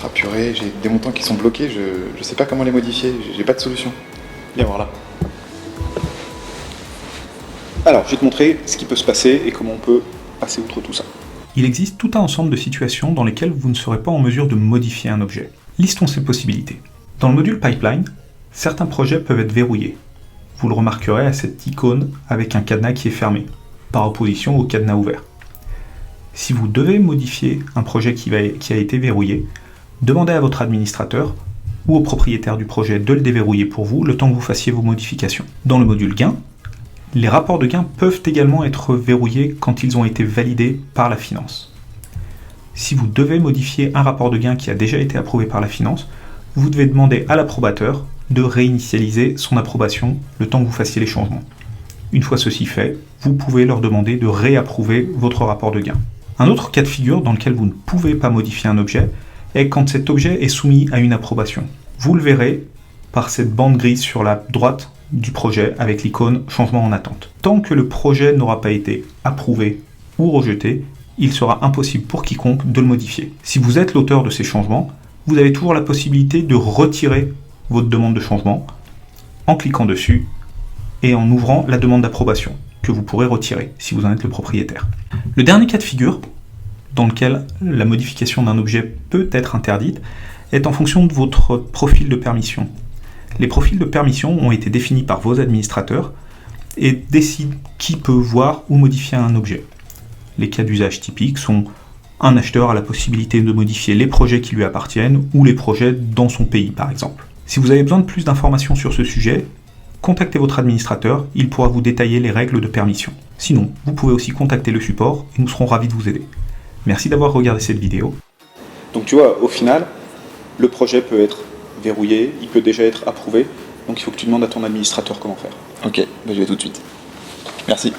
Ah purée, j'ai des montants qui sont bloqués, je sais pas comment les modifier, j'ai pas de solution. Viens voir là. Alors, je vais te montrer ce qui peut se passer et comment on peut passer outre tout ça. Il existe tout un ensemble de situations dans lesquelles vous ne serez pas en mesure de modifier un objet. Listons ces possibilités. Dans le module Pipeline, certains projets peuvent être verrouillés. Vous le remarquerez à cette icône avec un cadenas qui est fermé, par opposition au cadenas ouvert. Si vous devez modifier un projet qui a été verrouillé, demandez à votre administrateur ou au propriétaire du projet de le déverrouiller pour vous le temps que vous fassiez vos modifications. Dans le module gain, les rapports de gain peuvent également être verrouillés quand ils ont été validés par la finance. Si vous devez modifier un rapport de gain qui a déjà été approuvé par la finance, vous devez demander à l'approbateur de réinitialiser son approbation le temps que vous fassiez les changements. Une fois ceci fait, vous pouvez leur demander de réapprouver votre rapport de gain. Un autre cas de figure dans lequel vous ne pouvez pas modifier un objet est quand cet objet est soumis à une approbation. Vous le verrez par cette bande grise sur la droite du projet avec l'icône changement en attente. Tant que le projet n'aura pas été approuvé ou rejeté, il sera impossible pour quiconque de le modifier. Si vous êtes l'auteur de ces changements, vous avez toujours la possibilité de retirer votre demande de changement en cliquant dessus et en ouvrant la demande d'approbation que vous pourrez retirer si vous en êtes le propriétaire. Le dernier cas de figure dans lequel la modification d'un objet peut être interdite est en fonction de votre profil de permission. Les profils de permission ont été définis par vos administrateurs et décident qui peut voir ou modifier un objet. Les cas d'usage typiques sont un acheteur a la possibilité de modifier les projets qui lui appartiennent ou les projets dans son pays par exemple. Si vous avez besoin de plus d'informations sur ce sujet, contactez votre administrateur, il pourra vous détailler les règles de permission. Sinon, vous pouvez aussi contacter le support et nous serons ravis de vous aider. Merci d'avoir regardé cette vidéo. Donc tu vois, au final, le projet peut être verrouillé, il peut déjà être approuvé, donc il faut que tu demandes à ton administrateur comment faire. Ok, je vais tout de suite. Merci.